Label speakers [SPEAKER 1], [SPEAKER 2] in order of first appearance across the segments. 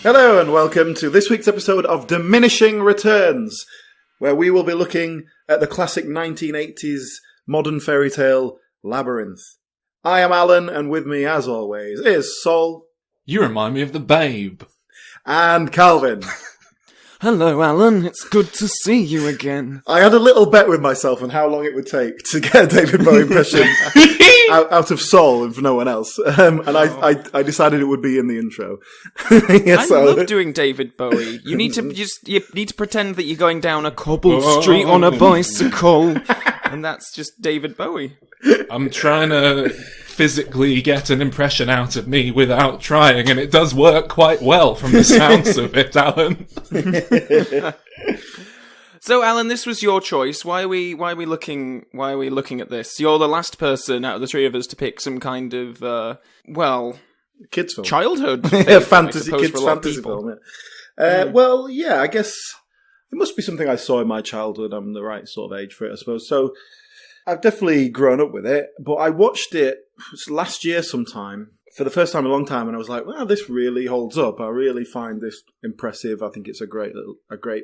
[SPEAKER 1] Hello and welcome to this week's episode of Diminishing Returns, where we will be looking at the classic 1980s modern fairy tale Labyrinth. I am Alan, and with me, as always, is Sol.
[SPEAKER 2] You remind me of the Babe.
[SPEAKER 1] And Calvin.
[SPEAKER 3] Hello, Alan. It's good to see you again.
[SPEAKER 1] I had a little bet with myself on how long it would take to get a David Bowie impression out of Sol and for no one else. And I decided it would be in the intro.
[SPEAKER 3] I love doing David Bowie. You need to pretend that you're going down a cobbled street on a bicycle, and that's just David Bowie.
[SPEAKER 2] I'm trying to physically get an impression out of me without trying, and it does work quite well from the sounds of it, Alan.
[SPEAKER 3] So, Alan, this was your choice. Why are we looking at this? You're the last person out of the three of us to pick some kind of
[SPEAKER 1] kids film,
[SPEAKER 3] childhood
[SPEAKER 1] fantasy film. Yeah. Well, yeah, I guess it must be something I saw in my childhood. I'm the right sort of age for it, I suppose. So I've definitely grown up with it, but I watched it last year sometime for the first time in a long time, and I was like, "Wow, this really holds up. I really find this impressive. I think it's a great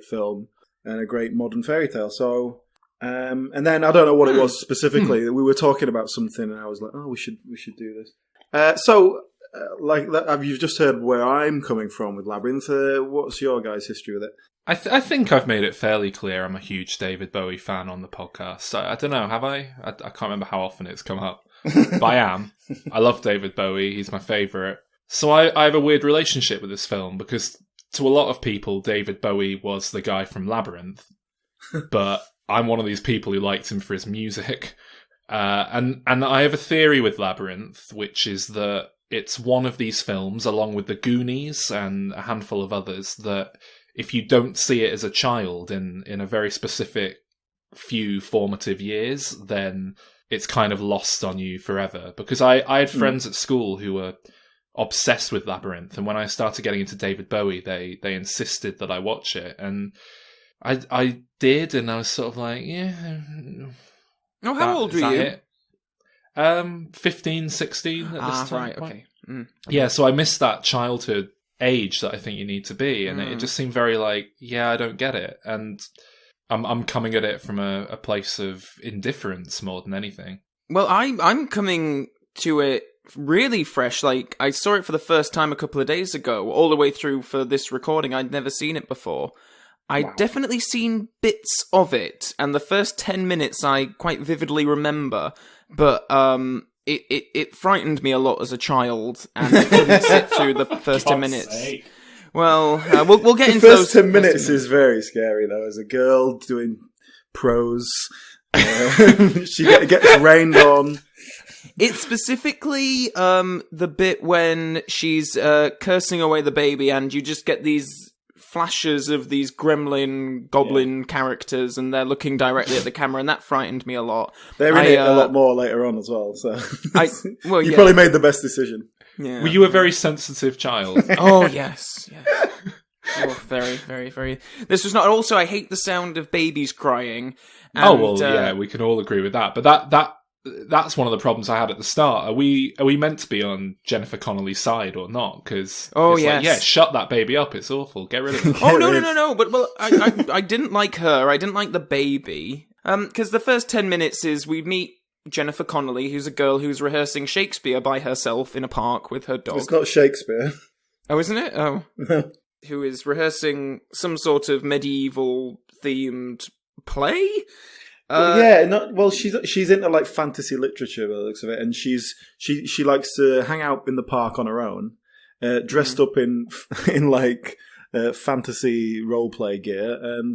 [SPEAKER 1] film and a great modern fairy tale." So, and then I don't know what it was specifically. We were talking about something, and I was like, "Oh, we should do this." You've just heard where I'm coming from with Labyrinth. What's your guys' history with it?
[SPEAKER 2] I think I've made it fairly clear I'm a huge David Bowie fan on the podcast. So I don't know, have I? I can't remember how often it's come up. But I am. I love David Bowie. He's my favourite. So I have a weird relationship with this film because to a lot of people, David Bowie was the guy from Labyrinth. But I'm one of these people who liked him for his music. And I have a theory with Labyrinth, which is that it's one of these films, along with The Goonies and a handful of others, that if you don't see it as a child in a very specific few formative years, then it's kind of lost on you forever. Because I had friends at school who were obsessed with Labyrinth, and when I started getting into David Bowie, they insisted that I watch it, and I did, and I was sort of like, yeah.
[SPEAKER 3] Oh, how old were you?
[SPEAKER 2] 15, 16 at this time.
[SPEAKER 3] Right, okay.
[SPEAKER 2] Yeah, so I missed that childhood age that I think you need to be, and it just seemed very like, yeah, I don't get it, and I'm coming at it from a place of indifference more than anything.
[SPEAKER 3] Well, I'm coming to it really fresh. Like, I saw it for the first time a couple of days ago, all the way through for this recording. I'd never seen it before. I'd definitely seen bits of it, and the first 10 minutes I quite vividly remember, but it frightened me a lot as a child, and I couldn't sit through the first 10 minutes.
[SPEAKER 2] Sake.
[SPEAKER 3] Well, we'll get into
[SPEAKER 1] those. The first 10
[SPEAKER 3] minutes
[SPEAKER 1] minutes is very scary, though, as a girl doing prose. She gets rained on.
[SPEAKER 3] It's specifically the bit when she's cursing away the baby, and you just get these flashes of these goblin characters, and they're looking directly at the camera, and that frightened me a lot.
[SPEAKER 1] They're in it a lot more later on as well, so you probably made the best decision.
[SPEAKER 3] Yeah.
[SPEAKER 2] Were you a very sensitive child?
[SPEAKER 3] Oh, yes. Oh, very, very, very. This was not. Also, I hate the sound of babies crying. And,
[SPEAKER 2] yeah, we can all agree with that. But that's one of the problems I had at the start. Are we meant to be on Jennifer Connelly's side or not? Because shut that baby up. It's awful. Get rid of it.
[SPEAKER 3] No. But I didn't like her. I didn't like the baby. Because the first 10 minutes is we meet Jennifer Connelly, who's a girl who's rehearsing Shakespeare by herself in a park with her dog.
[SPEAKER 1] It's not Shakespeare.
[SPEAKER 3] Oh, isn't it? Oh. Who is rehearsing some sort of medieval-themed play?
[SPEAKER 1] She's into like fantasy literature by the looks of it, and she likes to hang out in the park on her own, dressed up in like fantasy roleplay gear. And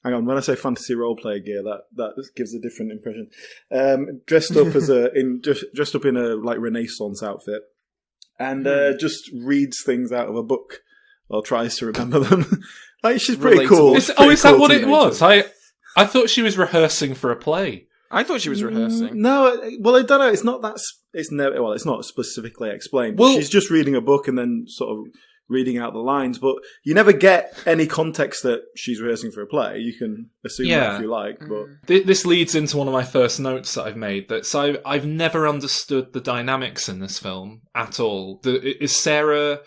[SPEAKER 1] hang on, when I say fantasy roleplay gear, that gives a different impression. Dressed up in a like Renaissance outfit, and just reads things out of a book or tries to remember them. Like, she's pretty cool.
[SPEAKER 2] Is that what it was? I thought she was rehearsing for a play.
[SPEAKER 3] I thought she was rehearsing.
[SPEAKER 1] No, well, I don't know. It's not that. It's not specifically explained. Well, she's just reading a book and then sort of reading out the lines. But you never get any context that she's rehearsing for a play. You can assume that if you like. But
[SPEAKER 2] this leads into one of my first notes that I've made. So I've never understood the dynamics in this film at all. Is Sarah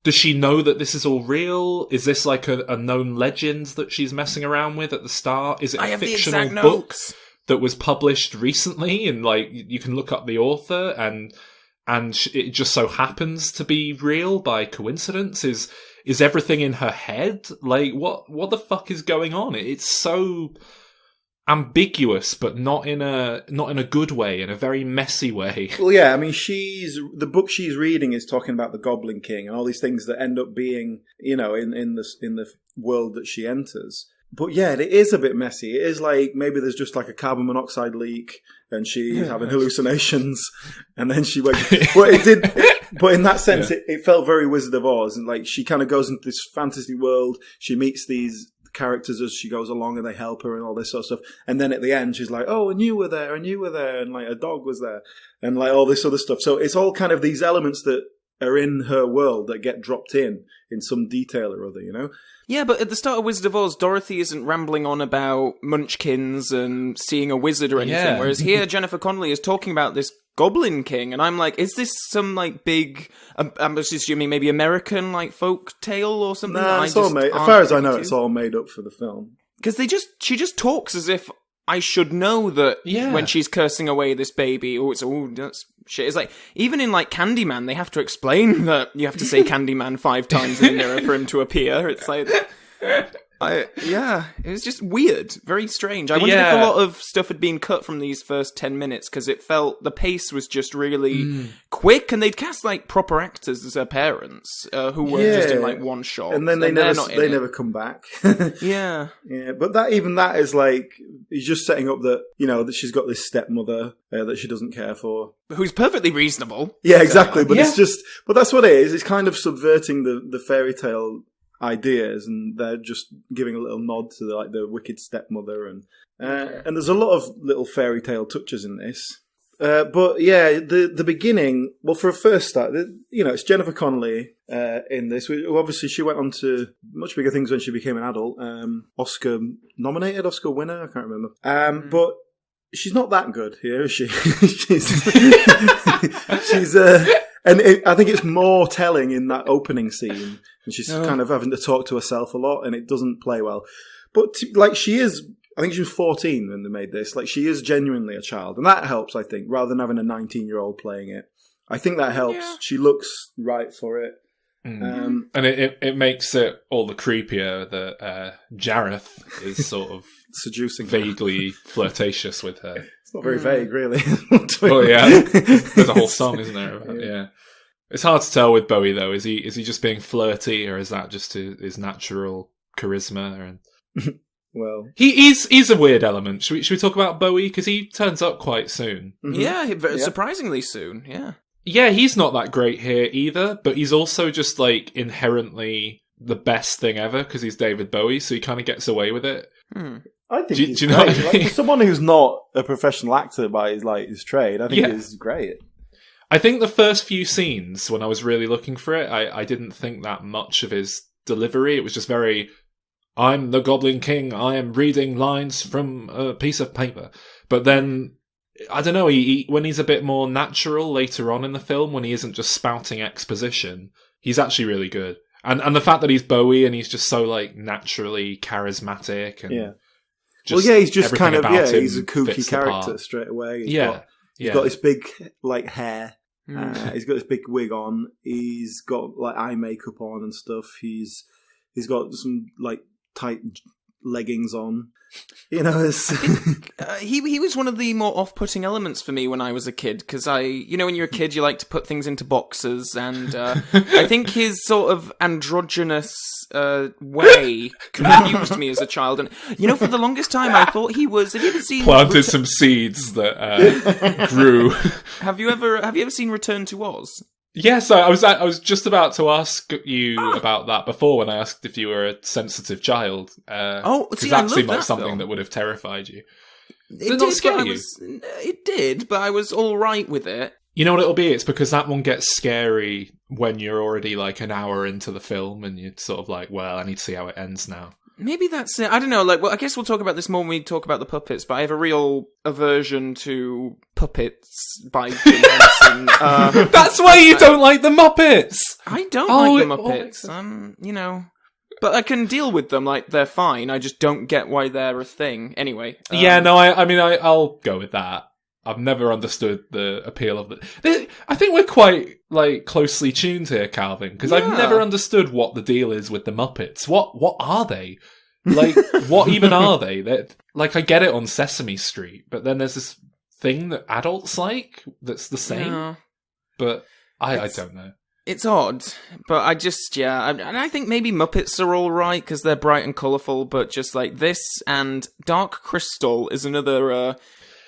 [SPEAKER 2] does she know that this is all real? Is this like a known legend that she's messing around with at the start? Is it a fictional book that was published recently? And like, you can look up the author and it just so happens to be real by coincidence? Is everything in her head? Like, what the fuck is going on? It's so ambiguous, but not in a good way, in a very messy way.
[SPEAKER 1] Well, yeah, I mean, the book she's reading is talking about the Goblin King and all these things that end up being, in the world that she enters. But yeah, it is a bit messy. It is like maybe there's just like a carbon monoxide leak and she's having hallucinations, and then she wakes. But in that sense, it felt very Wizard of Oz, and like she kind of goes into this fantasy world. She meets these characters as she goes along, and they help her and all this sort of stuff. And then at the end, she's like, "Oh, and you were there, and like a dog was there, and like all this other stuff." So it's all kind of these elements that are in her world that get dropped in some detail or other,
[SPEAKER 3] Yeah, but at the start of Wizard of Oz, Dorothy isn't rambling on about munchkins and seeing a wizard or anything, whereas here Jennifer Connelly is talking about this Goblin King, and I'm like, is this some like big, I'm assuming maybe American like folk tale or something?
[SPEAKER 1] Nah, it's all made. As far as I know, it's all made up for the film.
[SPEAKER 3] Because she just talks as if I should know that when she's cursing away this baby, that's shit. It's like, even in like Candyman, they have to explain that you have to say Candyman 5 times in the mirror for him to appear. It's like, it was just weird, very strange. I wonder if a lot of stuff had been cut from these first 10 minutes, because it felt the pace was just really quick, and they'd cast like proper actors as her parents, who were just in like one shot,
[SPEAKER 1] and then they never come back.
[SPEAKER 3] yeah,
[SPEAKER 1] but that is like, he's just setting up that that she's got this stepmother that she doesn't care for,
[SPEAKER 3] who's perfectly reasonable.
[SPEAKER 1] Yeah, exactly. But it's just, but that's what it is. It's kind of subverting the fairy tale ideas, and they're just giving a little nod to the wicked stepmother, and there's a lot of little fairy tale touches in this. But yeah, the beginning. Well, for a first start, it's Jennifer Connelly in this. Obviously, she went on to much bigger things when she became an adult. Oscar nominated, Oscar winner. I can't remember. But she's not that good here, is she? she's I think it's more telling in that opening scene, and she's kind of having to talk to herself a lot, and it doesn't play well. But she is, I think she was 14 when they made this. Like, she is genuinely a child, and that helps, I think, rather than having a 19-year-old playing it. I think that helps. Yeah. She looks right for it.
[SPEAKER 2] And it makes it all the creepier that Jareth is sort of
[SPEAKER 1] seducing,
[SPEAKER 2] vaguely flirtatious with her.
[SPEAKER 1] It's not very vague, really.
[SPEAKER 2] Well, yeah, there's a whole song, isn't there? Yeah, it's hard to tell with Bowie though. Is he just being flirty, or is that just his natural charisma? And
[SPEAKER 1] well,
[SPEAKER 2] he's a weird element. Should we talk about Bowie, because he turns up quite soon?
[SPEAKER 3] Mm-hmm. Yeah, surprisingly soon. Yeah.
[SPEAKER 2] Yeah, he's not that great here either, but he's also just like inherently the best thing ever because he's David Bowie, so he kind of gets away with it.
[SPEAKER 1] I think he's great. Like, for someone who's not a professional actor by his trade, I think he's great.
[SPEAKER 2] I think the first few scenes, when I was really looking for it, I didn't think that much of his delivery. It was just very, I'm the Goblin King, I am reading lines from a piece of paper. But then, I don't know, when he's a bit more natural later on in the film, when he isn't just spouting exposition, he's actually really good. And the fact that he's Bowie and he's just so like naturally charismatic and
[SPEAKER 1] he's just kind of he's a kooky character straight away. He's got this big like hair. He's got this big wig on. He's got like eye makeup on and stuff. He's got some like tight leggings on. You know,
[SPEAKER 3] he was one of the more off-putting elements for me when I was a kid, because when you're a kid, you like to put things into boxes, and I think his sort of androgynous way confused me as a child. And for the longest time, I thought he was. Have you ever seen
[SPEAKER 2] planted some seeds that grew?
[SPEAKER 3] Have you ever seen Return to Oz?
[SPEAKER 2] Yes, I was just about to ask you about that before when I asked if you were a sensitive child. Because that seemed like something that would have terrified you. Did it not scare you?
[SPEAKER 3] It did, but I was all right with it.
[SPEAKER 2] You know what it'll be? It's because that one gets scary when you're already like an hour into the film and you're sort of like, well, I need to see how it ends now.
[SPEAKER 3] Maybe that's it. I don't know. Like, well, I guess we'll talk about this more when we talk about the puppets. But I have a real aversion to puppets by Jim Henson.
[SPEAKER 2] That's why you don't like the Muppets.
[SPEAKER 3] I don't like the Muppets. You know, but I can deal with them. Like, they're fine. I just don't get why they're a thing. Anyway.
[SPEAKER 2] Yeah. No. I mean, I'll go with that. I've never understood the appeal of the. I think we're quite closely tuned here, Calvin, because I've never understood what the deal is with the Muppets. What are they? Like, what even are they? Like, I get it on Sesame Street, but then there's this thing that adults like that's the same. Yeah. But I don't know.
[SPEAKER 3] It's odd, but I just and I think maybe Muppets are all right because they're bright and colourful, but just like this and Dark Crystal is another.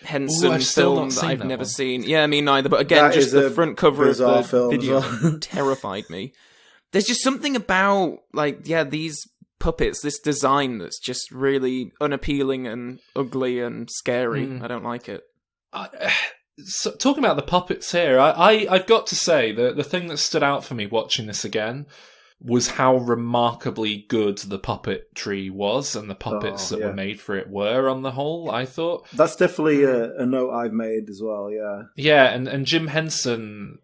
[SPEAKER 3] Henson film that I've never seen. Yeah, me neither. But again, just the front cover of the video terrified me. There's just something about, these puppets, this design that's just really unappealing and ugly and scary. I don't like it.
[SPEAKER 2] So, talking about the puppets here, I've got to say, the thing that stood out for me watching this again was how remarkably good the puppetry was and the puppets that were made for it were on the whole, I thought.
[SPEAKER 1] That's definitely a note I've made as well, yeah.
[SPEAKER 2] Yeah, and Jim Henson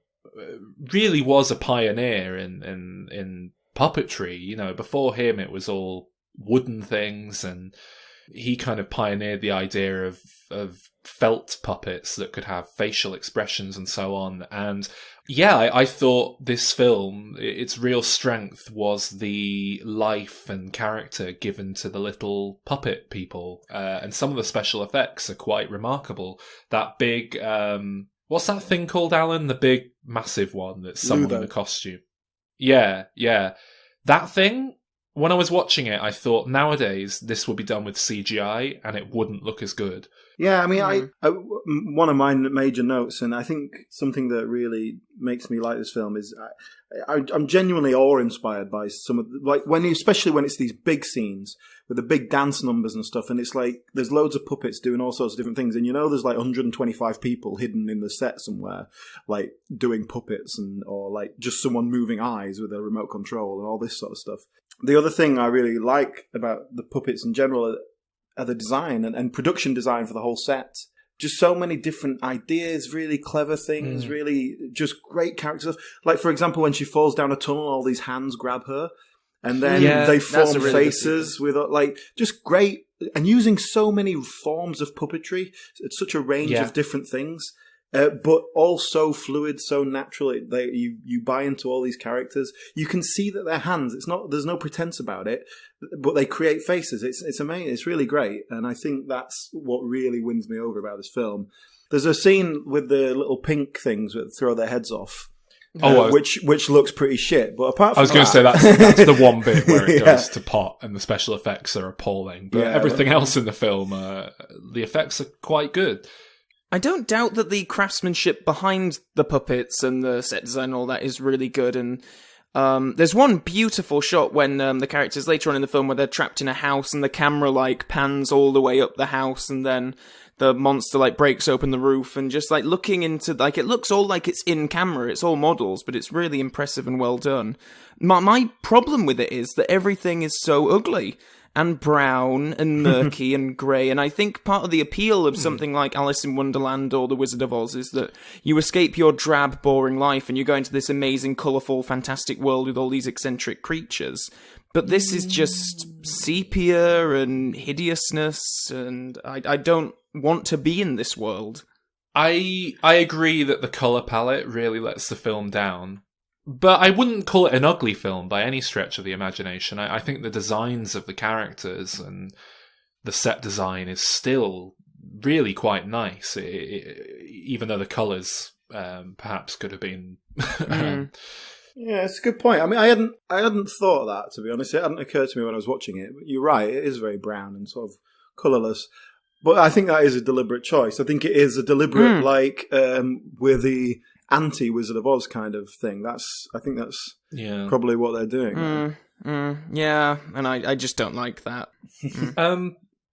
[SPEAKER 2] really was a pioneer in puppetry. You know, before him it was all wooden things, and he kind of pioneered the idea of felt puppets that could have facial expressions and so on. And yeah, I thought this film, its real strength was the life and character given to the little puppet people. And some of the special effects are quite remarkable. That big, what's that thing called, Alan? The big, massive one that's someone in a costume. Yeah. That thing, when I was watching it, I thought nowadays this would be done with CGI and it wouldn't look as good.
[SPEAKER 1] Yeah, I mean, I one of my major notes, and I think something that really makes me like this film is I'm genuinely awe-inspired by some of especially when it's these big scenes with the big dance numbers and stuff, and it's like there's loads of puppets doing all sorts of different things, and there's 125 people hidden in the set somewhere, doing puppets or just someone moving eyes with a remote control and all this sort of stuff. The other thing I really like about the puppets in general are the design and production design for the whole set. Just so many different ideas, really clever things, really just great characters. Like, for example, when she falls down a tunnel, all these hands grab her, and then they form faces with just great, and using so many forms of puppetry. It's such a range of different things. But all so fluid, so natural. You buy into all these characters. You can see that they're hands. There's no pretense about it, but they create faces. It's amazing. It's really great, and I think that's what really wins me over about this film. There's a scene with the little pink things that throw their heads off, which looks pretty shit. But apart from
[SPEAKER 2] I was going to say that's the one bit where it goes to pot, and the special effects are appalling. But everything else in the film, the effects are quite good.
[SPEAKER 3] I don't doubt that the craftsmanship behind the puppets and the set design and all that is really good. And there's one beautiful shot when the characters later on in the film where they're trapped in a house and the camera pans all the way up the house, and then the monster breaks open the roof, and just looking into it looks all like it's in camera. It's all models, but it's really impressive and well done. My problem with it is that everything is so ugly and brown and murky and grey, and I think part of the appeal of something like Alice in Wonderland or The Wizard of Oz is that you escape your drab, boring life and you go into this amazing, colourful, fantastic world with all these eccentric creatures. But this is just sepia and hideousness, and I don't want to be in this world.
[SPEAKER 2] I agree that the colour palette really lets the film down. But I wouldn't call it an ugly film by any stretch of the imagination. I think the designs of the characters and the set design is still really quite nice, even though the colours perhaps could have been...
[SPEAKER 1] Yeah, it's a good point. I mean, I hadn't thought of that, to be honest. It hadn't occurred to me when I was watching it. But you're right, it is very brown and sort of colourless. But I think that is a deliberate choice. I think it is a deliberate, with the anti-Wizard of Oz kind of thing. I think that's probably what they're doing.
[SPEAKER 3] Yeah, and I just don't like that.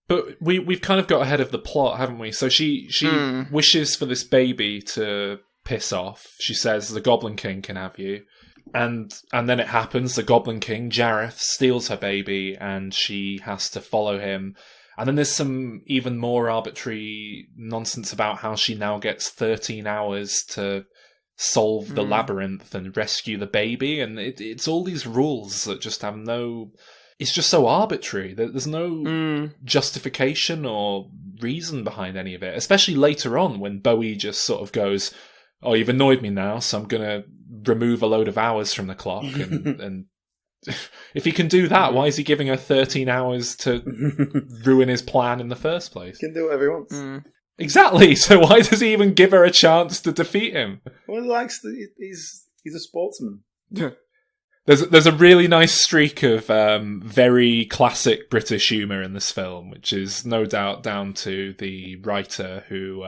[SPEAKER 2] But we've kind of got ahead of the plot, haven't we? So she wishes for this baby to piss off. She says the Goblin King can have you. And then it happens, the Goblin King, Jareth, steals her baby, and she has to follow him. And then there's some even more arbitrary nonsense about how she now gets 13 hours to solve the labyrinth and rescue the baby. And it's all these rules that just have no... It's just so arbitrary. There's no justification or reason behind any of it. Especially later on when Bowie just sort of goes, oh, you've annoyed me now, so I'm going to remove a load of hours from the clock. And if he can do that, why is he giving her 13 hours to ruin his plan in the first place?
[SPEAKER 1] He can do whatever he wants.
[SPEAKER 2] Exactly. So why does he even give her a chance to defeat him?
[SPEAKER 1] Well, he's a sportsman.
[SPEAKER 2] There's a really nice streak of very classic British humour in this film, which is no doubt down to the writer who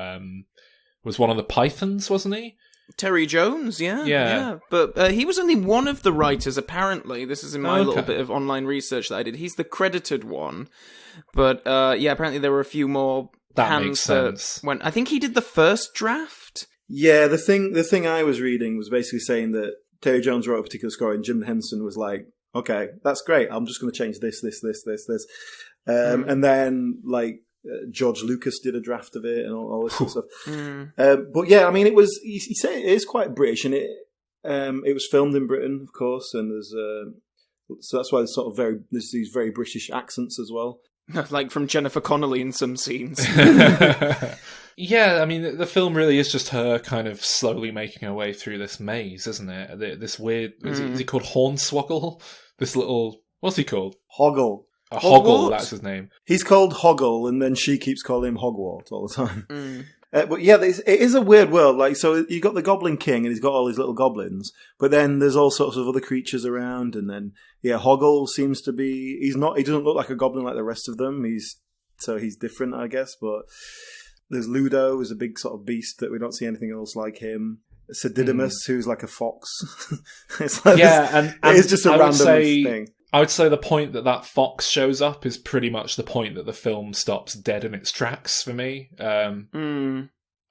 [SPEAKER 2] was one of the Pythons, wasn't he?
[SPEAKER 3] Terry Jones, yeah. But he was only one of the writers, apparently. This is in my little bit of online research that I did. He's the credited one. But apparently there were a few more
[SPEAKER 2] that makes sense.
[SPEAKER 3] I think he did the first draft.
[SPEAKER 1] Yeah, the thing I was reading was basically saying that Terry Jones wrote a particular score and Jim Henson was like, okay, that's great. I'm just going to change this. And then, like, George Lucas did a draft of it and all this sort of stuff. But yeah, I mean, he said it is quite British, and it was filmed in Britain, of course, and so that's why there's these very British accents as well.
[SPEAKER 3] Like from Jennifer Connelly in some scenes.
[SPEAKER 2] Yeah, I mean, the film really is just her kind of slowly making her way through this maze, isn't it? This weird... Is he called Hornswoggle? This little... What's he called?
[SPEAKER 1] Hoggle.
[SPEAKER 2] Hoggle, that's his name.
[SPEAKER 1] He's called Hoggle, and then she keeps calling him Hogwarts all the time. But yeah, it is a weird world. Like, so you got the Goblin King, and he's got all these little goblins. But then there's all sorts of other creatures around, and then Hoggle seems to be... He doesn't look like a goblin like the rest of them. He's different, I guess. But there's Ludo, who's a big sort of beast that we don't see anything else like him. Sedidimus, who's like a fox. It's like it's just a random thing.
[SPEAKER 2] I would say the point that fox shows up is pretty much the point that the film stops dead in its tracks for me. I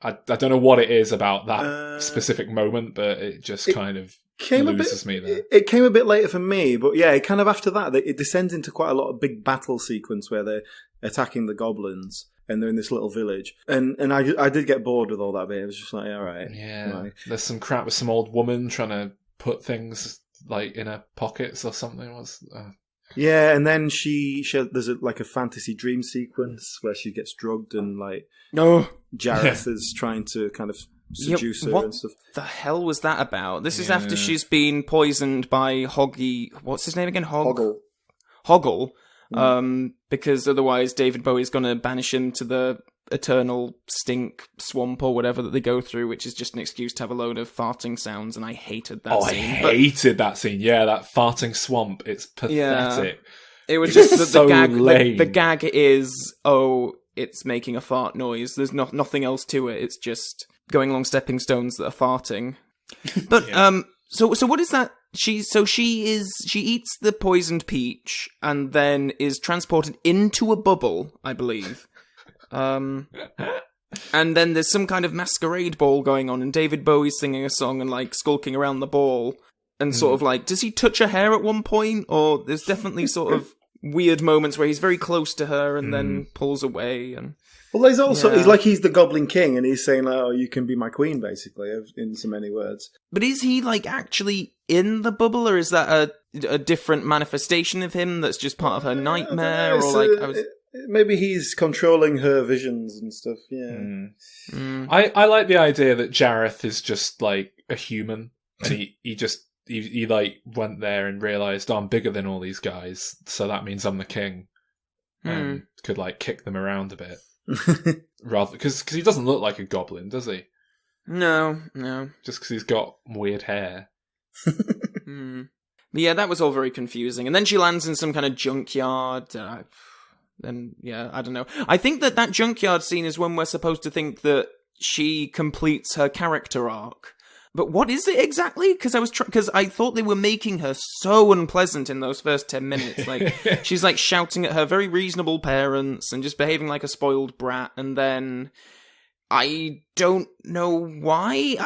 [SPEAKER 2] don't know what it is about that specific moment, but it just kind of loses me there.
[SPEAKER 1] It came a bit later for me, but yeah, it kind of after that, it descends into quite a lot of big battle sequence where they're attacking the goblins. And they're in this little village. And I did get bored with all that bit. It was just like, all right.
[SPEAKER 2] Yeah.
[SPEAKER 1] Right.
[SPEAKER 2] There's some crap with some old woman trying to put things like in her pockets or something.
[SPEAKER 1] Yeah, and then there's a fantasy dream sequence where she gets drugged and like Jareth is trying to kind of seduce her and stuff.
[SPEAKER 3] What the hell was that about? This is after she's been poisoned by Hoggy... What's his name again? Hoggle. Because otherwise David Bowie's going to banish him to the eternal stink swamp or whatever that they go through, which is just an excuse to have a load of farting sounds, and I hated that scene.
[SPEAKER 2] I hated that scene. Yeah, that farting swamp. It's pathetic.
[SPEAKER 3] Yeah. It was just
[SPEAKER 2] so
[SPEAKER 3] the gag.
[SPEAKER 2] lame.
[SPEAKER 3] The gag is, it's making a fart noise. There's nothing else to it. It's just going along stepping stones that are farting. But So what is that? She eats the poisoned peach and then is transported into a bubble, I believe. And then there's some kind of masquerade ball going on, and David Bowie's singing a song and like skulking around the ball, and sort of like, does he touch her hair at one point? Or there's definitely sort of weird moments where he's very close to her and then pulls away. And
[SPEAKER 1] well, there's also he's the Goblin King, and he's saying, "Oh, you can be my queen," basically, in so many words.
[SPEAKER 3] But is he like actually in the bubble, or is that a different manifestation of him that's just part of her nightmare? Or like,
[SPEAKER 1] maybe he's controlling her visions and stuff. Yeah,
[SPEAKER 2] I like the idea that Jareth is just like a human, and he like went there and realised, I'm bigger than all these guys, so that means I'm the king, and could like kick them around a bit. Rather, because he doesn't look like a goblin, does he?
[SPEAKER 3] No.
[SPEAKER 2] Just because he's got weird hair.
[SPEAKER 3] Yeah, that was all very confusing. And then she lands in some kind of junkyard. I don't know. I think that junkyard scene is when we're supposed to think that she completes her character arc. But what is it exactly? Because I thought they were making her so unpleasant in those first 10 minutes. Like, she's like shouting at her very reasonable parents and just behaving like a spoiled brat. And then I don't know why.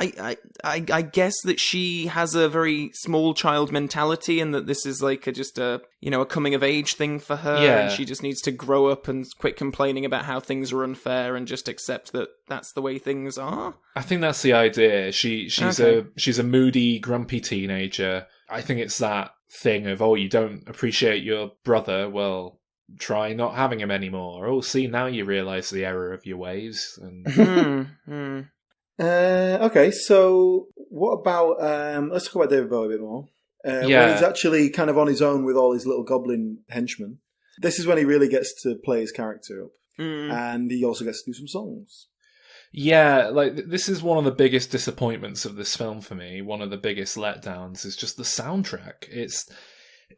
[SPEAKER 3] I guess that she has a very small child mentality, and that this is like a coming of age thing for her.
[SPEAKER 2] Yeah.
[SPEAKER 3] And she just needs to grow up and quit complaining about how things are unfair and just accept that that's the way things are.
[SPEAKER 2] I think that's the idea. She's a moody, grumpy teenager. I think it's that thing of, you don't appreciate your brother. Well, try not having him anymore. Oh, see, now you realise the error of your ways. And...
[SPEAKER 1] Okay, so what about... let's talk about David Bowie a bit more. When he's actually kind of on his own with all his little goblin henchmen. This is when he really gets to play his character up. And he also gets to do some songs.
[SPEAKER 2] Yeah, this is one of the biggest disappointments of this film for me. One of the biggest letdowns is just the soundtrack.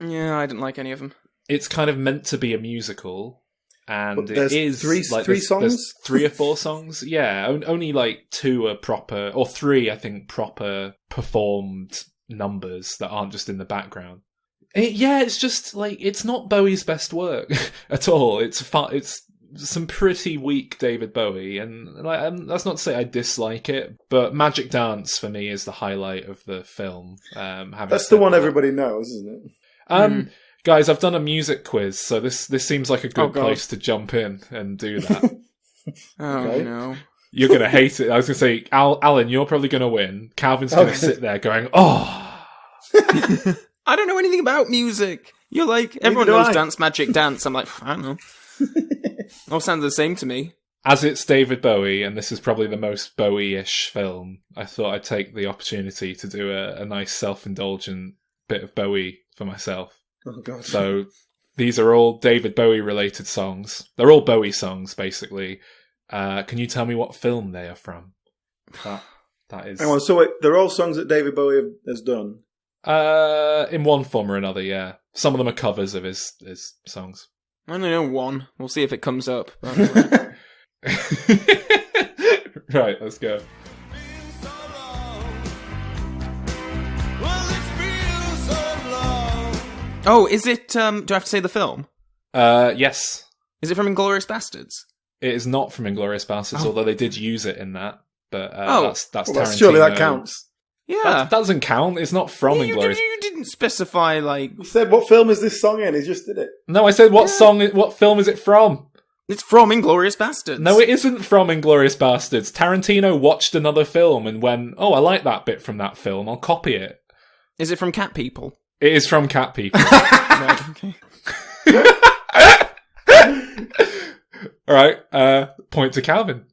[SPEAKER 3] Yeah, I didn't like any of them.
[SPEAKER 2] It's kind of meant to be a musical, and it is
[SPEAKER 1] three songs.
[SPEAKER 2] There's 3 or 4 songs. Yeah, only 2 are proper, or 3, I think, proper performed numbers that aren't just in the background. It's just it's not Bowie's best work at all. It's some pretty weak David Bowie, and that's not to say I dislike it, but Magic Dance for me is the highlight of the film. That's
[SPEAKER 1] the one everybody knows, isn't it?
[SPEAKER 2] Guys, I've done a music quiz, so this seems like a good place to jump in and do that.
[SPEAKER 3] No.
[SPEAKER 2] You're going to hate it. I was going to say, Alan, you're probably going to win. Calvin's going to sit there going, oh.
[SPEAKER 3] I don't know anything about music. You're like, everyone knows Dance Magic Dance. I'm like, I don't know. All sounds the same to me.
[SPEAKER 2] As it's David Bowie, and this is probably the most Bowie-ish film, I thought I'd take the opportunity to do a nice self-indulgent bit of Bowie for myself.
[SPEAKER 1] Oh, God.
[SPEAKER 2] So these are all David Bowie-related songs. They're all Bowie songs, basically. Can you tell me what film they are from? That is...
[SPEAKER 1] Hang on, so wait, they're all songs that David Bowie has done?
[SPEAKER 2] In one form or another, yeah. Some of them are covers of his songs.
[SPEAKER 3] I only know one. We'll see if it comes up.
[SPEAKER 2] Right, let's go.
[SPEAKER 3] Oh, is it, do I have to say the film?
[SPEAKER 2] Yes.
[SPEAKER 3] Is it from Inglourious Basterds?
[SPEAKER 2] It is not from Inglourious Basterds, although they did use it in that. But that's Tarantino.
[SPEAKER 1] Surely that counts.
[SPEAKER 3] Yeah.
[SPEAKER 2] That doesn't count. It's not from Inglourious.
[SPEAKER 3] You didn't specify,
[SPEAKER 1] You said, what film is this song in? He just did it.
[SPEAKER 2] No, I said, what film is it from?
[SPEAKER 3] It's from Inglourious Basterds.
[SPEAKER 2] No, it isn't from Inglourious Basterds. Tarantino watched another film and went, I like that bit from that film. I'll copy it.
[SPEAKER 3] Is it from Cat People?
[SPEAKER 2] It is from Cat People.
[SPEAKER 3] Right, okay.
[SPEAKER 2] All right, point to Calvin.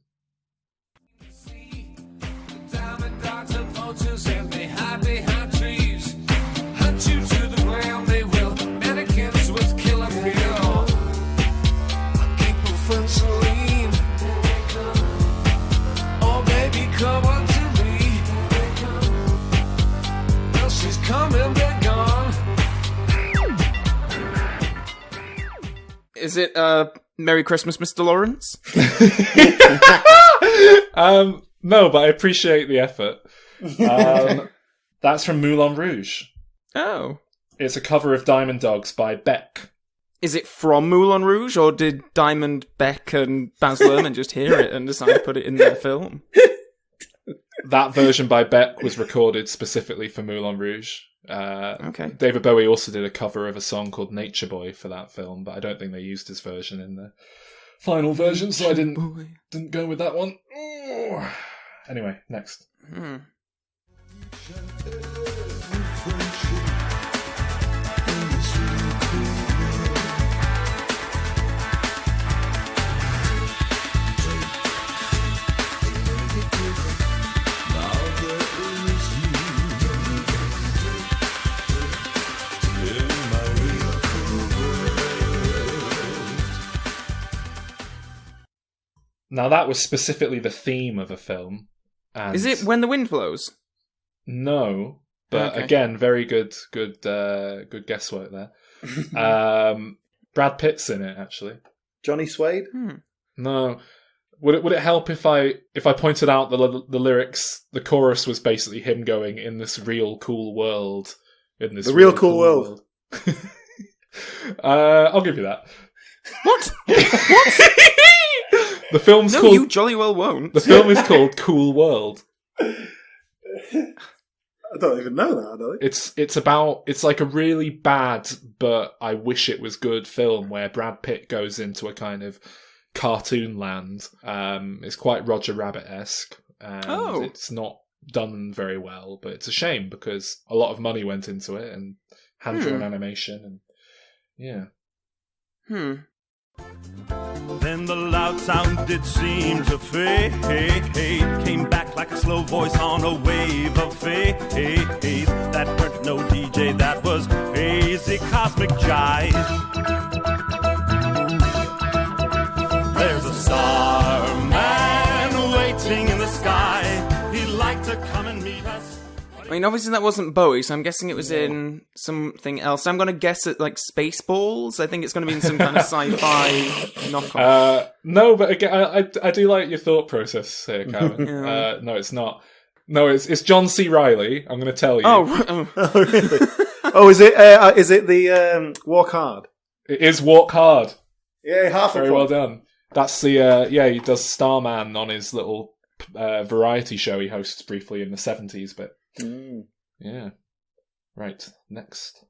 [SPEAKER 3] Is it Merry Christmas, Mr. Lawrence?
[SPEAKER 2] No, but I appreciate the effort. That's from Moulin Rouge.
[SPEAKER 3] Oh.
[SPEAKER 2] It's a cover of Diamond Dogs by Beck.
[SPEAKER 3] Is it from Moulin Rouge, or did Diamond, Beck, and Baz Luhrmann just hear it and decide to put it in their film?
[SPEAKER 2] That version by Beck was recorded specifically for Moulin Rouge.
[SPEAKER 3] Okay.
[SPEAKER 2] David Bowie also did a cover of a song called Nature Boy for that film, but I don't think they used his version in the final version, so I didn't go with that one. Ooh. Anyway, next. Now that was specifically the theme of a film. And
[SPEAKER 3] is it When the Wind Blows?
[SPEAKER 2] No, but again, very good guesswork there. Brad Pitt's in it, actually.
[SPEAKER 1] Johnny Suede?
[SPEAKER 2] No. Would it help if I pointed out the lyrics? The chorus was basically him going, "In this real cool world." In this
[SPEAKER 1] real cool world.
[SPEAKER 2] I'll give you that.
[SPEAKER 3] What?
[SPEAKER 2] The film's called...
[SPEAKER 3] you jolly well won't.
[SPEAKER 2] The film is called Cool World.
[SPEAKER 1] I don't even know that, do I?
[SPEAKER 2] It's like a really bad, but I wish it was good film where Brad Pitt goes into a kind of cartoon land. It's quite Roger Rabbit-esque. And it's not done very well, but it's a shame because a lot of money went into it and hand-drawn animation and yeah.
[SPEAKER 4] Then the loud sound did seem to fade, came back like a slow voice on a wave of fade. That weren't no DJ, that was hazy cosmic jive. There's a star man waiting in the sky. He'd like to come and meet us.
[SPEAKER 3] I mean, obviously that wasn't Bowie, so I'm guessing it was in something else. I'm going to guess at, like, Spaceballs. I think it's going to be in some kind of sci-fi knockoff.
[SPEAKER 2] No, but again, I do like your thought process here, Calvin. No, it's not. No, it's John C. Reilly. I'm going to tell you.
[SPEAKER 1] Oh, really? Is it the Walk Hard?
[SPEAKER 2] It is Walk Hard.
[SPEAKER 1] Yeah, half
[SPEAKER 2] Very well done. That's the he does Starman on his little variety show he hosts briefly in the 70s, but yeah. Right, next.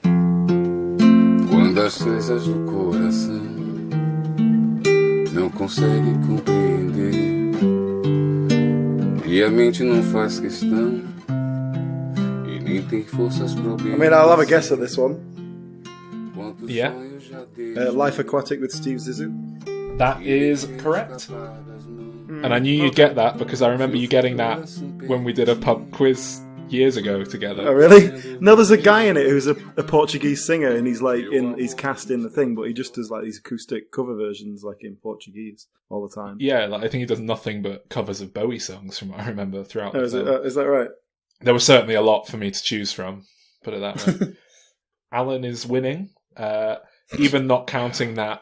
[SPEAKER 5] Quando as coisas do coração não consegue compreender e a mente não faz questão e nem tem forças pra
[SPEAKER 1] I mean, I'll have a guess at this one.
[SPEAKER 2] Yeah.
[SPEAKER 1] Life Aquatic with Steve Zissou.
[SPEAKER 2] That is correct. And I knew you'd get that because I remember you getting that when we did a pub quiz years ago together.
[SPEAKER 1] Oh, really? No, there's a guy in it who's a Portuguese singer, and he's cast in the thing, but he just does like these acoustic cover versions, like in Portuguese, all the time.
[SPEAKER 2] Yeah, like, I think he does nothing but covers of Bowie songs, from what I remember throughout.
[SPEAKER 1] Is that right?
[SPEAKER 2] There was certainly a lot for me to choose from. Put it that way. Alan is winning. Even not counting that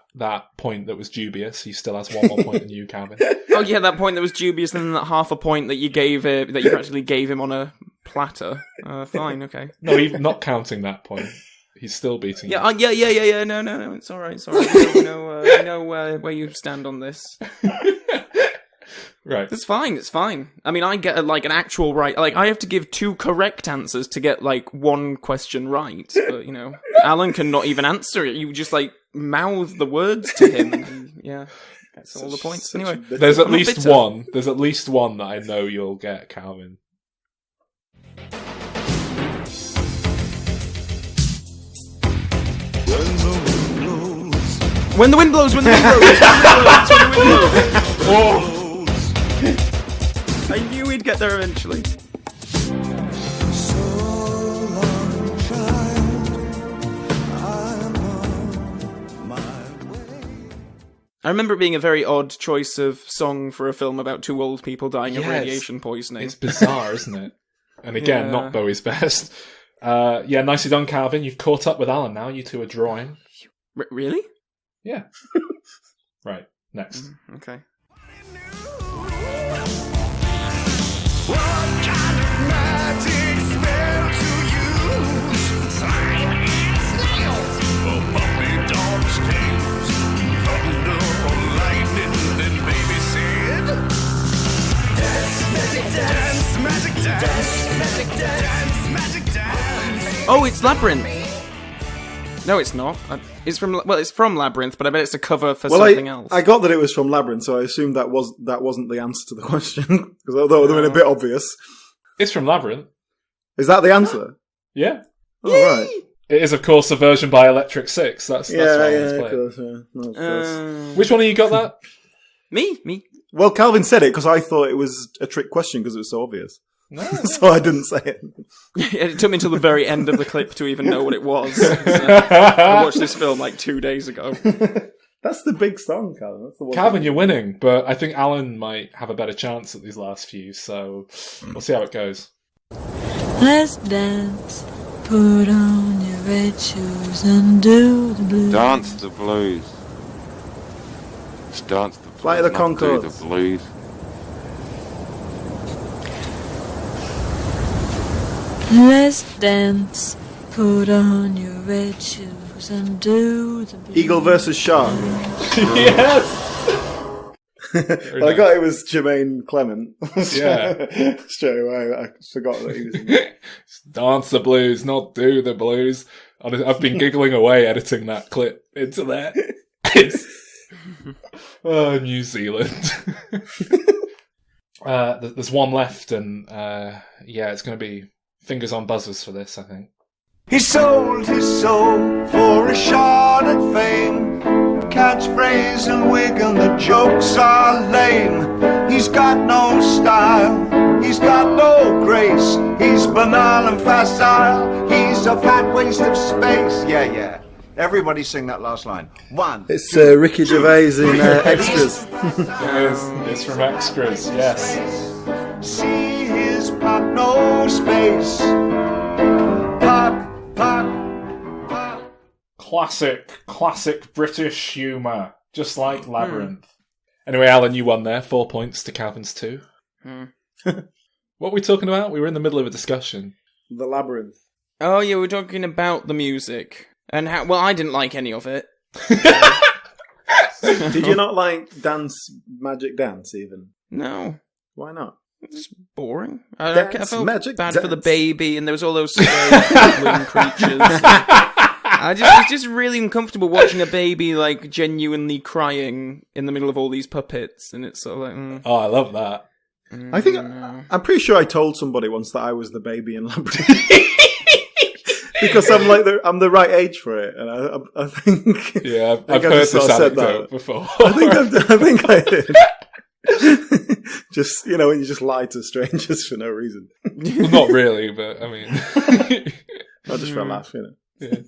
[SPEAKER 2] point that was dubious, he still has one more point than you, Calvin.
[SPEAKER 3] Oh yeah, that point that was dubious, and then that half a point that you gave that you practically gave him on a platter. Fine, okay.
[SPEAKER 2] No, even not counting that point, he's still beating you.
[SPEAKER 3] Yeah. No, it's all right. I know where you stand on this.
[SPEAKER 2] Right.
[SPEAKER 3] It's fine. I mean, I get an actual right. Like, I have to give 2 correct answers to get like 1 question right. But Alan can not even answer it. You just like mouth the words to him. And yeah, that's all the points. Anyway,
[SPEAKER 2] there's at least one. There's at least one that I know you'll get, Calvin.
[SPEAKER 3] When the wind blows.
[SPEAKER 2] Oh.
[SPEAKER 3] I knew we'd get there eventually. I remember it being a very odd choice of song for a film about 2 old people dying of radiation poisoning.
[SPEAKER 2] It's bizarre, isn't it? And again, not Bowie's best. Nicely done, Calvin. You've caught up with Alan now. You 2 are drawing.
[SPEAKER 3] Really?
[SPEAKER 2] Yeah. Right, next.
[SPEAKER 3] Okay.
[SPEAKER 4] What kind of magic spell to use? Slime and snails, or puppy dog's tails, thunder or lightning, then baby said, dance, magic dance, magic dance, magic dance, magic dance.
[SPEAKER 3] Oh, it's Labyrinth. No, it's not. It's from Labyrinth, but I bet it's a cover for something else.
[SPEAKER 1] I got that it was from Labyrinth, so I assumed that wasn't the answer to the question, because although it would have been a bit obvious.
[SPEAKER 2] It's from Labyrinth.
[SPEAKER 1] Is that the answer?
[SPEAKER 2] Yeah.
[SPEAKER 1] Oh, right.
[SPEAKER 2] It is, of course, a version by Electric Six. That's why it's
[SPEAKER 1] of
[SPEAKER 2] played.
[SPEAKER 1] course, yeah. Of course.
[SPEAKER 2] Which one of you got that?
[SPEAKER 3] Me.
[SPEAKER 1] Well, Calvin said it because I thought it was a trick question because it was so obvious.
[SPEAKER 2] No.
[SPEAKER 1] So I didn't say it.
[SPEAKER 3] It took me until the very end of the clip to even know what it was. I watched this film like 2 days ago.
[SPEAKER 1] That's the big song, Calvin. That's the one.
[SPEAKER 2] Calvin, you're winning, but I think Alan might have a better chance at these last few, so we'll see how it goes.
[SPEAKER 6] Let's dance, put on your red shoes and do the blues.
[SPEAKER 5] Dance the blues. Let's dance the blues.
[SPEAKER 1] Flight of the
[SPEAKER 5] not do
[SPEAKER 1] Conchords.
[SPEAKER 5] the blues.
[SPEAKER 6] Let's dance, Put on your red shoes and do the blues.
[SPEAKER 1] Eagle versus Shark.
[SPEAKER 2] Yes!
[SPEAKER 1] Well, I got it was Jermaine Clement.
[SPEAKER 2] Yeah.
[SPEAKER 1] Straight away, I forgot that he was in it.
[SPEAKER 2] Dance the blues, not do the blues. I've been giggling away editing that clip into there. New Zealand. There's one left, and it's going to be fingers on buzzers for this, I think.
[SPEAKER 7] He sold his soul for a shot at fame. Catchphrase and wig and the jokes are lame. He's got no style, he's got no grace. He's banal and facile, he's a fat waste of space. Yeah. Everybody sing that last line. One.
[SPEAKER 1] It's Ricky Gervais in Extras.
[SPEAKER 2] It's from Extras, yes.
[SPEAKER 7] See his pop, no space. Pop.
[SPEAKER 2] Classic British humour, just like Labyrinth. Anyway, Alan, you won there. 4 points to Calvin's 2. What were we talking about? We were in the middle of a discussion.
[SPEAKER 1] The Labyrinth.
[SPEAKER 3] Oh yeah, we're talking about the music and how. Well, I didn't like any of it.
[SPEAKER 1] Did you not like Magic Dance even?
[SPEAKER 3] No.
[SPEAKER 1] Why not?
[SPEAKER 3] It's boring. I felt
[SPEAKER 1] magic
[SPEAKER 3] bad
[SPEAKER 1] dance.
[SPEAKER 3] for the baby, and there was all those balloon creatures. I was just really uncomfortable watching a baby like genuinely crying in the middle of all these puppets, and it's sort of like.
[SPEAKER 2] Oh, I love that.
[SPEAKER 1] I think I'm pretty sure I told somebody once that I was the baby in Labyrinth. Because I'm the right age for it, and I think
[SPEAKER 2] I've heard this anecdote before.
[SPEAKER 1] I think I did. Just when you just lie to strangers for no reason.
[SPEAKER 2] Well, not really, but I mean,
[SPEAKER 1] I just for a laugh,
[SPEAKER 2] Yeah.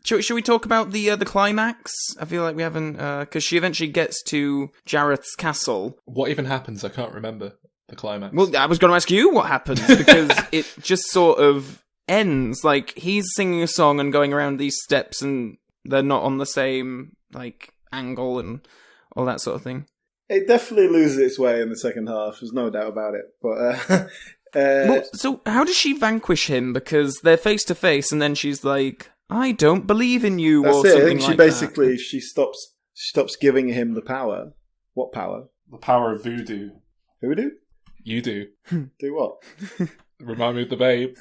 [SPEAKER 3] Should we talk about the climax? I feel like we haven't, because she eventually gets to Jareth's castle.
[SPEAKER 2] What even happens? I can't remember the climax.
[SPEAKER 3] Well, I was going to ask you what happens, because it just sort of ends. Like, he's singing a song and going around these steps, and they're not on the same, like, angle and all that sort of thing.
[SPEAKER 1] It definitely loses its way in the second half, there's no doubt about it. But
[SPEAKER 3] well, so how does she vanquish him? Because they're face to face, and then she's like, "I don't believe in you,"
[SPEAKER 1] that's
[SPEAKER 3] or
[SPEAKER 1] it.
[SPEAKER 3] something
[SPEAKER 1] I think she
[SPEAKER 3] like
[SPEAKER 1] basically
[SPEAKER 3] that.
[SPEAKER 1] she stops giving him the power. What power?
[SPEAKER 2] The power of voodoo.
[SPEAKER 1] Who do?
[SPEAKER 2] You do.
[SPEAKER 1] Do what?
[SPEAKER 2] Remind me of the babe.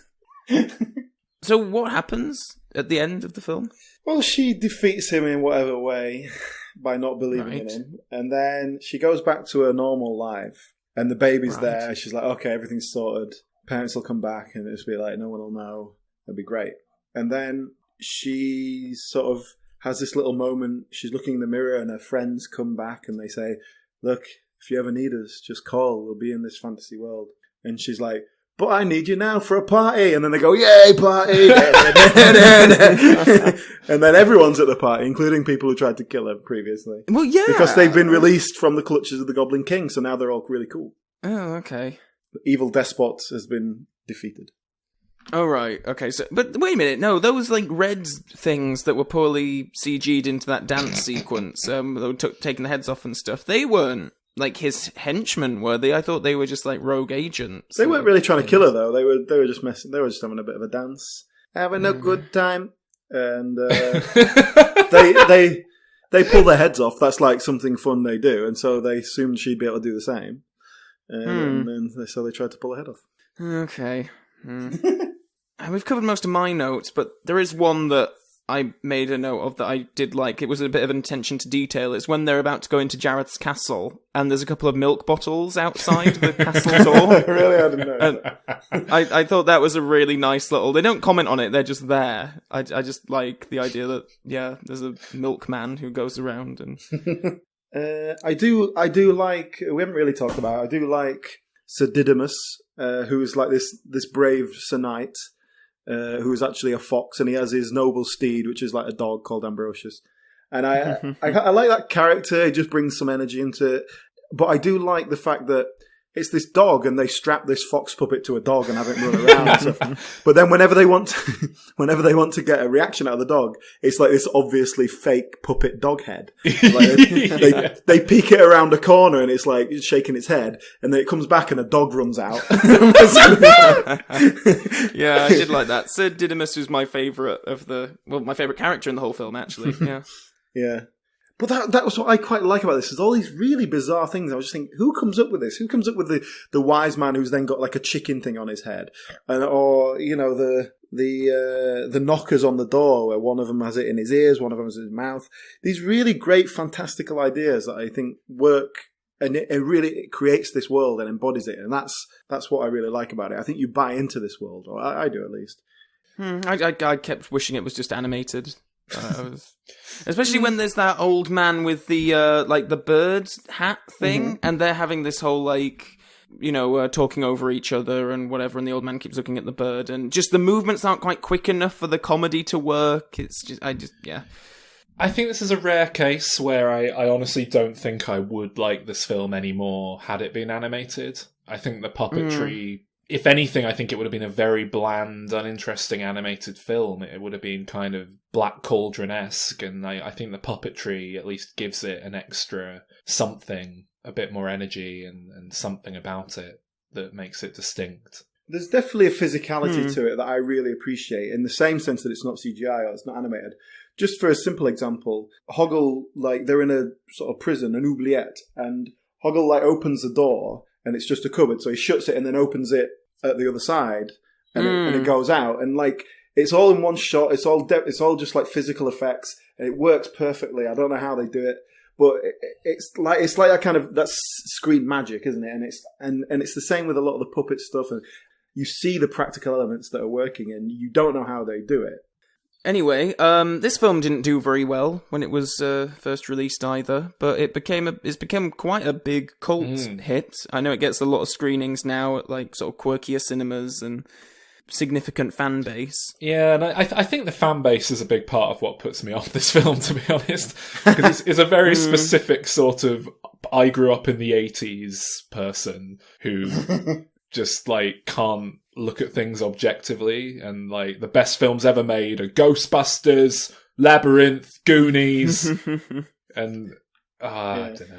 [SPEAKER 3] So what happens at the end of the film?
[SPEAKER 1] Well, she defeats him in whatever way by not believing in him, and then she goes back to her normal life. And the baby's there. She's like, okay, everything's sorted. Parents will come back, and it'll be like, no one will know. It'll be great. And then she sort of has this little moment. She's looking in the mirror, and her friends come back, and they say, look, if you ever need us, just call. We'll be in this fantasy world. And she's like, but I need you now for a party. And then they go, yay, party. And then everyone's at the party, including people who tried to kill her previously.
[SPEAKER 3] Well, yeah.
[SPEAKER 1] Because they've been released from the clutches of the Goblin King, so now they're all really cool.
[SPEAKER 3] Oh, okay.
[SPEAKER 1] The evil despot has been defeated.
[SPEAKER 3] Oh, right. Okay, so, but wait a minute. No, those, like, red things that were poorly CG'd into that dance sequence, that were taking the heads off and stuff, they weren't, like, his henchmen, were they? I thought they were just, like, rogue agents.
[SPEAKER 1] They weren't really trying to kill her, though. They were just messing. They were just having a bit of a dance. Having a good time. And they pull their heads off. That's, like, something fun they do. And so they assumed she'd be able to do the same. And so they tried to pull her head off.
[SPEAKER 3] Okay. We've covered most of my notes, but there is one that I made a note of that I did like. It was a bit of an attention to detail. It's when they're about to go into Jareth's castle, and there's a couple of milk bottles outside the castle door.
[SPEAKER 1] Really, I didn't know.
[SPEAKER 3] And I thought that was a really nice little... They don't comment on it, they're just there. I just like the idea that, yeah, there's a milkman who goes around and...
[SPEAKER 1] I do like... We haven't really talked about it. I do like Sir Didymus, who is like this brave Sir Knight, who is actually a fox, and he has his noble steed, which is like a dog called Ambrosius. And I like that character. He just brings some energy into it. But I do like the fact that it's this dog, and they strap this fox puppet to a dog and have it run around and stuff. But then whenever they want to get a reaction out of the dog, it's like this obviously fake puppet dog head. Like they peek it around a corner, and it's like it's shaking its head, and then it comes back, and a dog runs out.
[SPEAKER 3] Yeah, I did like that. Sir Didymus was my favourite my favourite character in the whole film, actually. Yeah.
[SPEAKER 1] Yeah. But that was what I quite like about this, is all these really bizarre things. I was just thinking, who comes up with this? Who comes up with the wise man who's then got like a chicken thing on his head? Or, you know, the knockers on the door, where one of them has it in his ears, one of them has it in his mouth. These really great fantastical ideas that I think work, and it really creates this world and embodies it. And that's what I really like about it. I think you buy into this world, or I do at least.
[SPEAKER 3] I kept wishing it was just animated. Especially when there's that old man with the like the bird hat thing, and they're having this whole like, you know, talking over each other and whatever, and the old man keeps looking at the bird, and just the movements aren't quite quick enough for the comedy to work. I think
[SPEAKER 2] this is a rare case where I honestly don't think I would like this film anymore had it been animated. I think the puppetry, if anything, I think it would have been a very bland, uninteresting animated film. It would have been kind of Black Cauldron-esque, and I think the puppetry at least gives it an extra something, a bit more energy and something about it that makes it distinct.
[SPEAKER 1] There's definitely a physicality to it that I really appreciate, in the same sense that it's not CGI or it's not animated. Just for a simple example, Hoggle, like, they're in a sort of prison, an oubliette, and Hoggle, like, opens the door, and it's just a cupboard, so he shuts it and then opens it at the other side, and it goes out, and like it's all in one shot. It's all just like physical effects, and it works perfectly. I don't know how they do it, but it's like that kind of that's screen magic, isn't it? And it's the same with a lot of the puppet stuff, and you see the practical elements that are working, and you don't know how they do it.
[SPEAKER 3] Anyway, this film didn't do very well when it was first released either, but it's become quite a big cult hit. I know it gets a lot of screenings now at like sort of quirkier cinemas and significant fan base.
[SPEAKER 2] Yeah, and I think the fan base is a big part of what puts me off this film, to be honest, because it's a very specific sort of I grew up in the 80s person who just like can't look at things objectively, and like the best films ever made are Ghostbusters, Labyrinth, Goonies, and I don't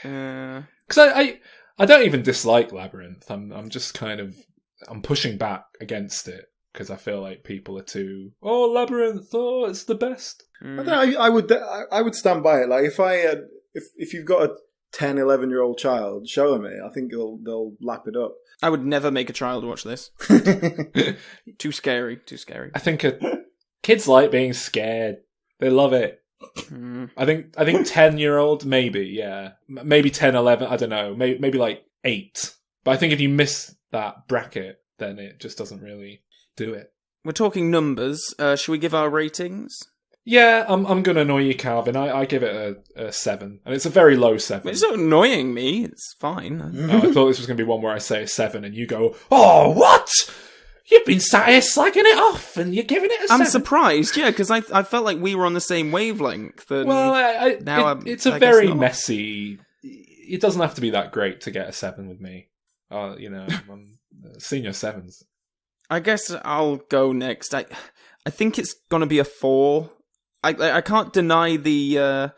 [SPEAKER 2] know, because I don't even dislike Labyrinth. I'm just kind of pushing back against it because I feel like people are too Labyrinth, it's the best.
[SPEAKER 1] I would stand by it. Like if you've got a 10, 11-year-old child, show them it. I think they'll lap it up.
[SPEAKER 3] I would never make a child watch this. Too scary.
[SPEAKER 2] I think kids like being scared. They love it. I think 10-year-old, maybe, yeah. Maybe 10, 11, I don't know. Maybe like 8. But I think if you miss that bracket, then it just doesn't really do it.
[SPEAKER 3] We're talking numbers. Should we give our ratings?
[SPEAKER 2] Yeah, I'm going to annoy you, Calvin. I give it a 7. And it's a very low 7.
[SPEAKER 3] It's not annoying me. It's fine.
[SPEAKER 2] I thought this was going to be one where I say a 7 and you go, oh, what? You've been sat here slagging it off and you're giving it a 7.
[SPEAKER 3] I'm surprised, yeah, because I felt like we were on the same wavelength. And
[SPEAKER 2] well, it's a very messy... It doesn't have to be that great to get a 7 with me. I'm senior 7s.
[SPEAKER 3] I guess I'll go next. I think it's going to be a 4. I can't deny the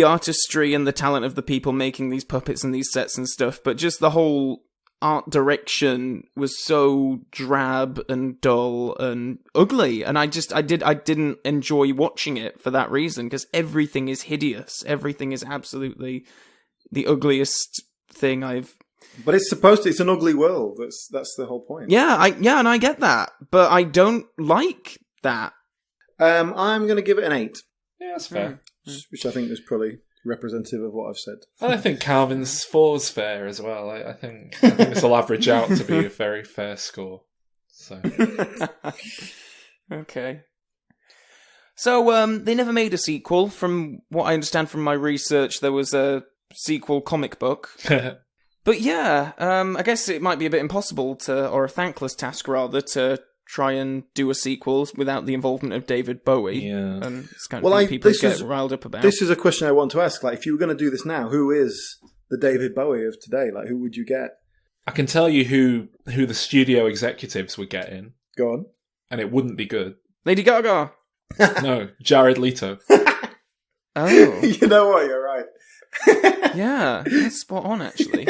[SPEAKER 3] artistry and the talent of the people making these puppets and these sets and stuff, but just the whole art direction was so drab and dull and ugly, and I didn't enjoy watching it for that reason, because everything is hideous. Everything is absolutely the ugliest thing I've...
[SPEAKER 1] But it's an ugly world. That's the whole point.
[SPEAKER 3] Yeah, and I get that, but I don't like that.
[SPEAKER 1] I'm going to give it an 8.
[SPEAKER 2] Yeah, that's fair.
[SPEAKER 1] Which I think is probably representative of what I've said.
[SPEAKER 2] And I think Calvin's 4's fair as well. I think this will average out to be a very fair score. So
[SPEAKER 3] okay. So they never made a sequel. From what I understand from my research, there was a sequel comic book. But yeah, I guess it might be a bit impossible or a thankless task rather, to try and do a sequel without the involvement of David Bowie.
[SPEAKER 2] Yeah.
[SPEAKER 3] And it's kind of thing people get riled up about.
[SPEAKER 1] This is a question I want to ask. Like, if you were going to do this now, who is the David Bowie of today? Like, who would you get?
[SPEAKER 2] I can tell you who the studio executives would get in.
[SPEAKER 1] Go on.
[SPEAKER 2] And it wouldn't be good.
[SPEAKER 3] Lady Gaga.
[SPEAKER 2] No, Jared Leto.
[SPEAKER 3] Oh.
[SPEAKER 1] You know what? You're right.
[SPEAKER 3] Yeah, that's spot on, actually.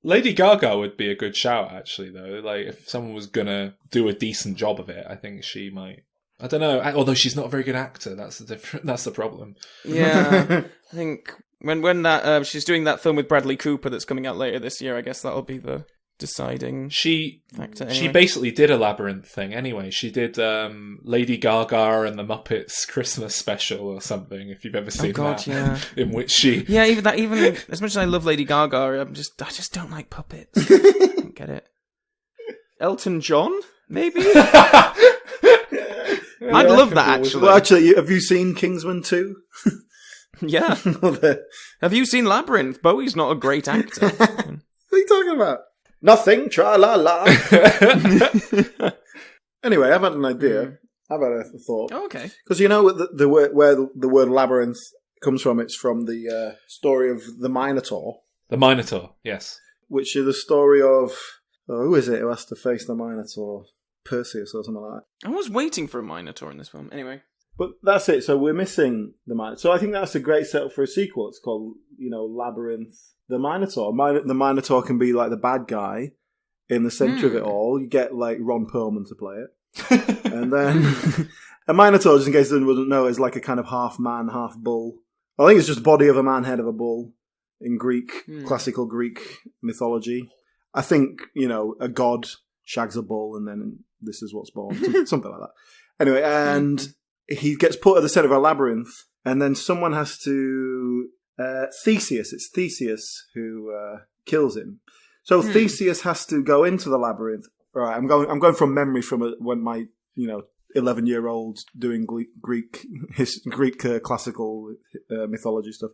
[SPEAKER 2] Lady Gaga would be a good shout, actually, though. Like, if someone was gonna do a decent job of it, I think she might. I don't know. Although she's not a very good actor, that's the problem.
[SPEAKER 3] Yeah, I think when that she's doing that film with Bradley Cooper that's coming out later this year, I guess that'll be the deciding factor. Anyway.
[SPEAKER 2] She basically did a Labyrinth thing anyway. She did Lady Gaga and the Muppets Christmas special or something, if you've ever seen that.
[SPEAKER 3] Yeah.
[SPEAKER 2] In which she...
[SPEAKER 3] Yeah, even as much as I love Lady Gaga, I just don't like puppets. I don't get it. Elton John? Maybe? I'd love that, actually.
[SPEAKER 1] Well, actually, have you seen Kingsman 2?
[SPEAKER 3] Yeah. Have you seen Labyrinth? Bowie's not a great actor.
[SPEAKER 1] What are you talking about? Nothing, tra-la-la. Anyway, I've had an idea. I've had a thought.
[SPEAKER 3] Oh, okay.
[SPEAKER 1] Because you know where the word labyrinth comes from? It's from the story of the Minotaur.
[SPEAKER 2] The Minotaur, yes.
[SPEAKER 1] Which is the story of... who is it who has to face the Minotaur? Perseus or something like that.
[SPEAKER 3] I was waiting for a Minotaur in this film. Anyway.
[SPEAKER 1] But that's it. So we're missing the Minotaur. So I think that's a great setup for a sequel. It's called, Labyrinth. The Minotaur. The Minotaur can be like the bad guy in the centre of it all. You get like Ron Perlman to play it. And then a Minotaur, just in case anyone doesn't know, is like a kind of half man, half bull. I think it's just body of a man, head of a bull in classical Greek mythology. I think, a god shags a bull and then this is what's born. Something like that. Anyway, and he gets put at the centre of a labyrinth and then someone has to... Theseus. It's Theseus who kills him. So Theseus has to go into the labyrinth. Right, I'm going from memory from when my 11-year-old doing Greek classical mythology stuff.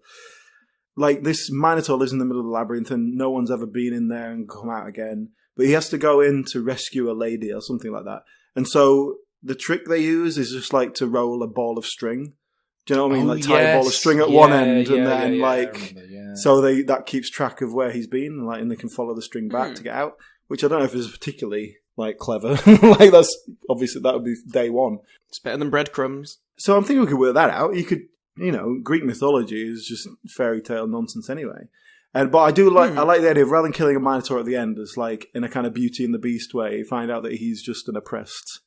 [SPEAKER 1] Like this Minotaur lives in the middle of the labyrinth and no one's ever been in there and come out again. But he has to go in to rescue a lady or something like that. And so the trick they use is just like to roll a ball of string. Do you know what I mean? Like tie a ball of string at one end and then so that keeps track of where he's been, and they can follow the string back to get out, which I don't know if is particularly clever. That's obviously that would be day one.
[SPEAKER 3] It's better than breadcrumbs.
[SPEAKER 1] So I'm thinking we could work that out. You could, Greek mythology is just fairy tale nonsense anyway. But I do I like the idea of rather than killing a Minotaur at the end, it's like in a kind of Beauty and the Beast way, you find out that he's just an oppressed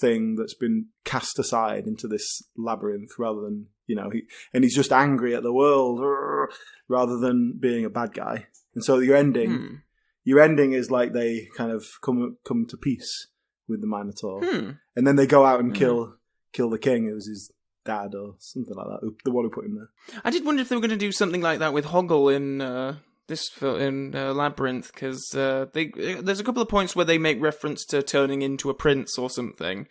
[SPEAKER 1] thing that's been cast aside into this labyrinth rather than, and he's just angry at the world rather than being a bad guy. And so your ending is like they kind of come to peace with the Minotaur. And then they go out and kill the king, who's his dad or something like that, the one who put him there.
[SPEAKER 3] I did wonder if they were going to do something like that with Hoggle in Labyrinth, because there's a couple of points where they make reference to turning into a prince or something,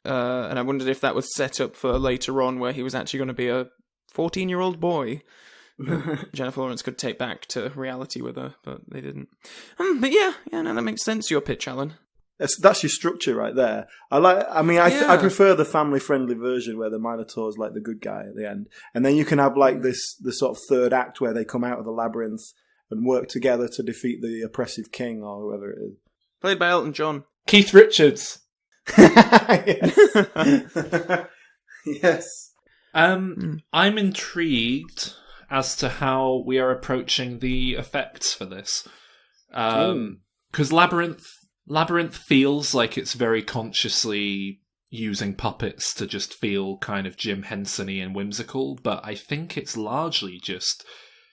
[SPEAKER 3] and I wondered if that was set up for later on, where he was actually going to be a 14-year-old boy Jennifer Lawrence could take back to reality with her, but they didn't. But no, that makes sense. Your pitch, Alan.
[SPEAKER 1] That's your structure right there. I prefer the family-friendly version where the Minotaur's like the good guy at the end, and then you can have like the sort of third act where they come out of the labyrinth and work together to defeat the oppressive king or whoever it is.
[SPEAKER 3] Played by Elton John.
[SPEAKER 2] Keith Richards.
[SPEAKER 1] Yes.
[SPEAKER 2] I'm intrigued as to how we are approaching the effects for this. Because Labyrinth feels like it's very consciously using puppets to just feel kind of Jim Henson-y and whimsical, but I think it's largely just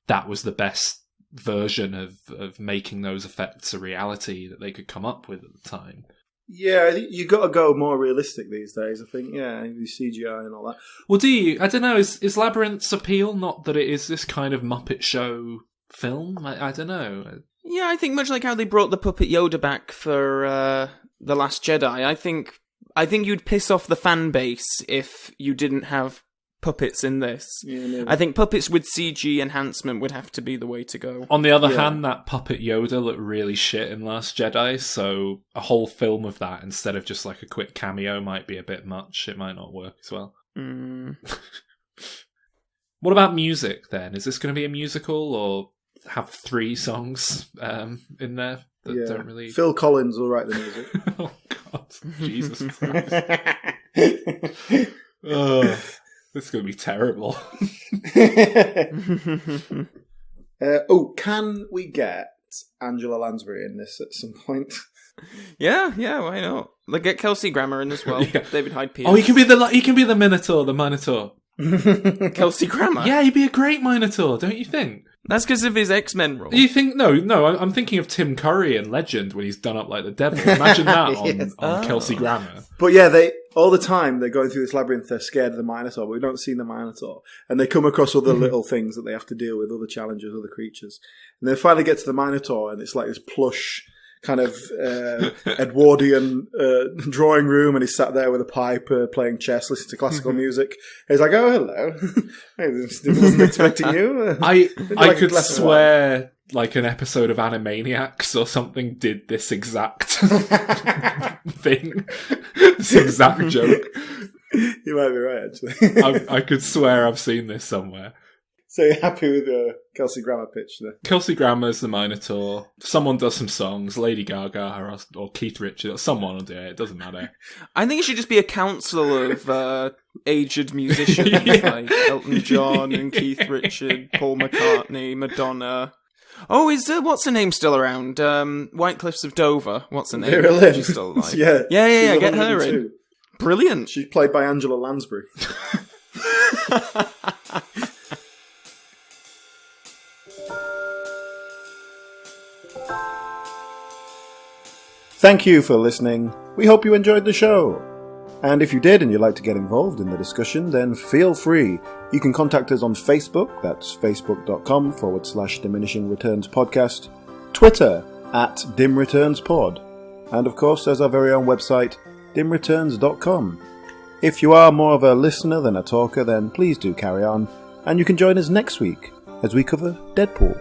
[SPEAKER 2] that was the best version of making those effects a reality that they could come up with at the time.
[SPEAKER 1] Yeah, you got to go more realistic these days, I think. Yeah, CGI and all that.
[SPEAKER 2] Well, do you? I don't know. Is Labyrinth's appeal not that it is this kind of Muppet Show film? I don't know.
[SPEAKER 3] Yeah, I think much like how they brought the puppet Yoda back for The Last Jedi, I think you'd piss off the fan base if you didn't have puppets in this. Yeah, I think puppets with CG enhancement would have to be the way to go.
[SPEAKER 2] On the other hand, that puppet Yoda looked really shit in Last Jedi, so a whole film of that instead of just like a quick cameo might be a bit much. It might not work as well.
[SPEAKER 3] Mm.
[SPEAKER 2] What about music then? Is this going to be a musical or have 3 songs in there that don't really...
[SPEAKER 1] Phil Collins will write the music.
[SPEAKER 2] Oh, God. Jesus Christ. This is going to be terrible.
[SPEAKER 1] Can we get Angela Lansbury in this at some point?
[SPEAKER 3] Yeah, why not? Like, get Kelsey Grammer in as well. Yeah. David Hyde Pierce.
[SPEAKER 2] Oh, he can be the Minotaur, the Minotaur.
[SPEAKER 3] Kelsey Grammer?
[SPEAKER 2] Yeah, he'd be a great Minotaur, don't you think?
[SPEAKER 3] That's because of his X-Men role.
[SPEAKER 2] You think? No, I'm thinking of Tim Curry in Legend when he's done up like the devil. Imagine that on Kelsey Grammer.
[SPEAKER 1] But yeah, all the time they're going through this labyrinth, they're scared of the Minotaur, but we don't see the Minotaur. And they come across other little things that they have to deal with, other challenges, other creatures. And they finally get to the Minotaur, and it's like this plush kind of Edwardian drawing room, and he's sat there with a pipe playing chess, listening to classical music. He's like, "Oh, hello. I wasn't expecting you."
[SPEAKER 2] I could swear like an episode of Animaniacs or something did this exact thing, this exact joke.
[SPEAKER 1] You might be right, actually.
[SPEAKER 2] I could swear I've seen this somewhere.
[SPEAKER 1] So you're happy with the Kelsey Grammer pitch there?
[SPEAKER 2] Kelsey Grammer's the Minotaur. Someone does some songs, Lady Gaga or Keith Richards, or someone will do it. It doesn't matter.
[SPEAKER 3] I think it should just be a council of aged musicians like Elton John and Keith Richards, Paul McCartney, Madonna. Oh, is what's her name still around? White Cliffs of Dover. What's her name?
[SPEAKER 1] Vera Lynn.
[SPEAKER 3] She's still alive.
[SPEAKER 1] Yeah.
[SPEAKER 3] Get her in. Brilliant.
[SPEAKER 1] She's played by Angela Lansbury. Thank you for listening. We hope you enjoyed the show. And if you did and you'd like to get involved in the discussion, then feel free. You can contact us on Facebook, that's facebook.com/Diminishing Returns Podcast, Twitter @DimReturnsPod, and of course there's our very own website, dimreturns.com. If you are more of a listener than a talker, then please do carry on, and you can join us next week as we cover Deadpool.